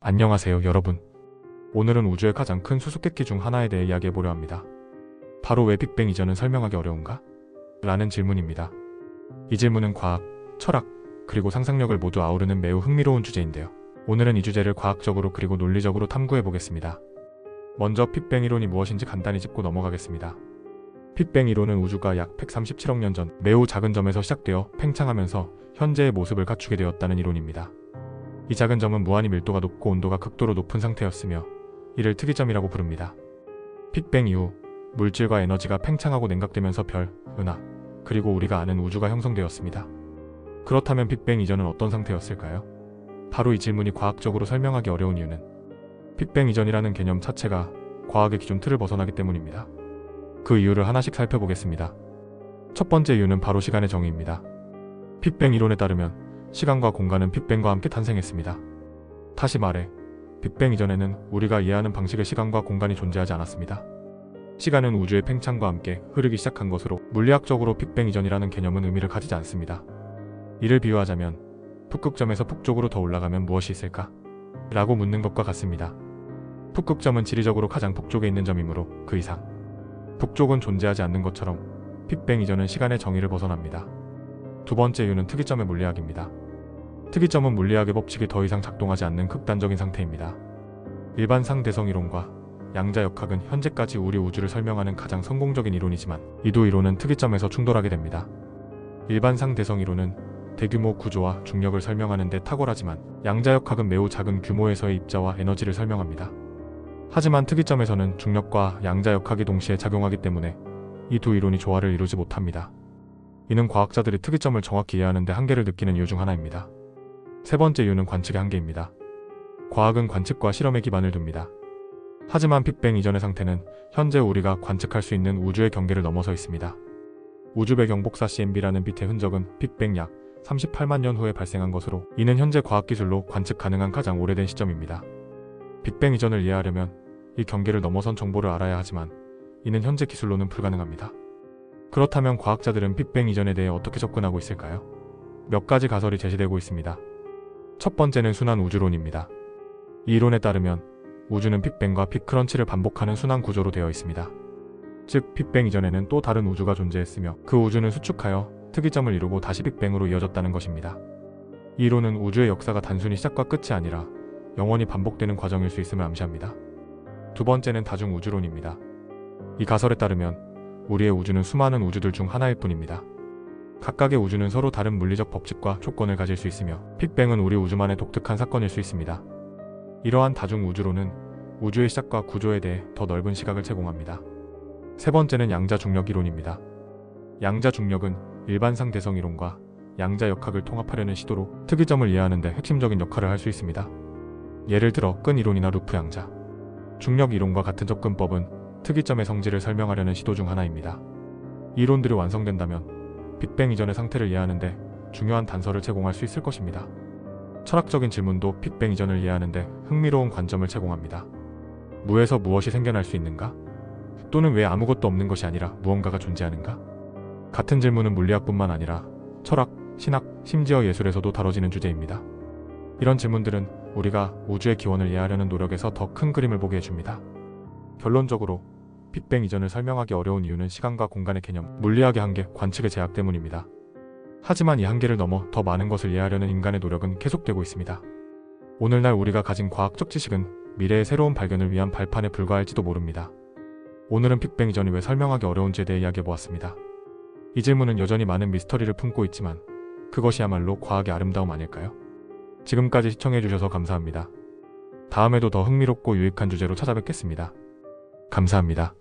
안녕하세요, 여러분. 오늘은 우주의 가장 큰 수수께끼 중 하나에 대해 이야기해보려 합니다. 바로 왜 빅뱅 이전은 설명하기 어려운가? 라는 질문입니다. 이 질문은 과학, 철학, 그리고 상상력을 모두 아우르는 매우 흥미로운 주제인데요. 오늘은 이 주제를 과학적으로 그리고 논리적으로 탐구해보겠습니다. 먼저 빅뱅 이론이 무엇인지 간단히 짚고 넘어가겠습니다. 빅뱅 이론은 우주가 약 137억 년 전 매우 작은 점에서 시작되어 팽창하면서 현재의 모습을 갖추게 되었다는 이론입니다. 이 작은 점은 무한히 밀도가 높고 온도가 극도로 높은 상태였으며 이를 특이점이라고 부릅니다. 빅뱅 이후 물질과 에너지가 팽창하고 냉각되면서 별, 은하, 그리고 우리가 아는 우주가 형성되었습니다. 그렇다면 빅뱅 이전은 어떤 상태였을까요? 바로 이 질문이 과학적으로 설명하기 어려운 이유는 빅뱅 이전이라는 개념 자체가 과학의 기존 틀을 벗어나기 때문입니다. 그 이유를 하나씩 살펴보겠습니다. 첫 번째 이유는 바로 시간의 정의입니다. 빅뱅 이론에 따르면 시간과 공간은 빅뱅과 함께 탄생했습니다. 다시 말해, 빅뱅 이전에는 우리가 이해하는 방식의 시간과 공간이 존재하지 않았습니다. 시간은 우주의 팽창과 함께 흐르기 시작한 것으로 물리학적으로 빅뱅 이전이라는 개념은 의미를 가지지 않습니다. 이를 비유하자면 북극점에서 북쪽으로 더 올라가면 무엇이 있을까? 라고 묻는 것과 같습니다. 북극점은 지리적으로 가장 북쪽에 있는 점이므로 그 이상 북쪽은 존재하지 않는 것처럼 빅뱅 이전은 시간의 정의를 벗어납니다. 두 번째 이유는 특이점의 물리학입니다. 특이점은 물리학의 법칙이 더 이상 작동하지 않는 극단적인 상태입니다. 일반상 대성 이론과 양자역학은 현재까지 우리 우주를 설명하는 가장 성공적인 이론이지만 이 두 이론은 특이점에서 충돌하게 됩니다. 일반상 대성 이론은 대규모 구조와 중력을 설명하는 데 탁월하지만 양자역학은 매우 작은 규모에서의 입자와 에너지를 설명합니다. 하지만 특이점에서는 중력과 양자역학이 동시에 작용하기 때문에 이 두 이론이 조화를 이루지 못합니다. 이는 과학자들이 특이점을 정확히 이해하는 데 한계를 느끼는 이유 중 하나입니다. 세 번째 이유는 관측의 한계입니다. 과학은 관측과 실험에 기반을 둡니다. 하지만 빅뱅 이전의 상태는 현재 우리가 관측할 수 있는 우주의 경계를 넘어서 있습니다. 우주 배경 복사 CMB라는 빛의 흔적은 빅뱅 약 38만 년 후에 발생한 것으로 이는 현재 과학기술로 관측 가능한 가장 오래된 시점입니다. 빅뱅 이전을 이해하려면 이 경계를 넘어선 정보를 알아야 하지만 이는 현재 기술로는 불가능합니다. 그렇다면 과학자들은 빅뱅 이전에 대해 어떻게 접근하고 있을까요? 몇 가지 가설이 제시되고 있습니다. 첫 번째는 순환 우주론입니다. 이 이론에 따르면 우주는 빅뱅과 빅크런치를 반복하는 순환 구조로 되어 있습니다. 즉, 빅뱅 이전에는 또 다른 우주가 존재했으며 그 우주는 수축하여 특이점을 이루고 다시 빅뱅으로 이어졌다는 것입니다. 이 이론은 우주의 역사가 단순히 시작과 끝이 아니라 영원히 반복되는 과정일 수 있음을 암시합니다. 두 번째는 다중 우주론입니다. 이 가설에 따르면 우리의 우주는 수많은 우주들 중 하나일 뿐입니다. 각각의 우주는 서로 다른 물리적 법칙과 조건을 가질 수 있으며 빅뱅은 우리 우주만의 독특한 사건일 수 있습니다. 이러한 다중 우주론은 우주의 시작과 구조에 대해 더 넓은 시각을 제공합니다. 세 번째는 양자 중력 이론입니다. 양자 중력은 일반상 대성 이론과 양자역학을 통합하려는 시도로 특이점을 이해하는 데 핵심적인 역할을 할 수 있습니다. 예를 들어 끈 이론이나 루프 양자, 중력 이론과 같은 접근법은 특이점의 성질을 설명하려는 시도 중 하나입니다. 이 이론들이 완성된다면 빅뱅 이전의 상태를 이해하는 데 중요한 단서를 제공할 수 있을 것입니다. 철학적인 질문도 빅뱅 이전을 이해하는 데 흥미로운 관점을 제공합니다. 무에서 무엇이 생겨날 수 있는가? 또는 왜 아무것도 없는 것이 아니라 무언가가 존재하는가? 같은 질문은 물리학뿐만 아니라 철학, 신학, 심지어 예술에서도 다뤄지는 주제입니다. 이런 질문들은 우리가 우주의 기원을 이해하려는 노력에서 더 큰 그림을 보게 해줍니다. 결론적으로 빅뱅 이전을 설명하기 어려운 이유는 시간과 공간의 개념, 물리학의 한계, 관측의 제약 때문입니다. 하지만 이 한계를 넘어 더 많은 것을 이해하려는 인간의 노력은 계속되고 있습니다. 오늘날 우리가 가진 과학적 지식은 미래의 새로운 발견을 위한 발판에 불과할지도 모릅니다. 오늘은 빅뱅 이전이 왜 설명하기 어려운지에 대해 이야기해보았습니다. 이 질문은 여전히 많은 미스터리를 품고 있지만 그것이야말로 과학의 아름다움 아닐까요? 지금까지 시청해주셔서 감사합니다. 다음에도 더 흥미롭고 유익한 주제로 찾아뵙겠습니다. 감사합니다.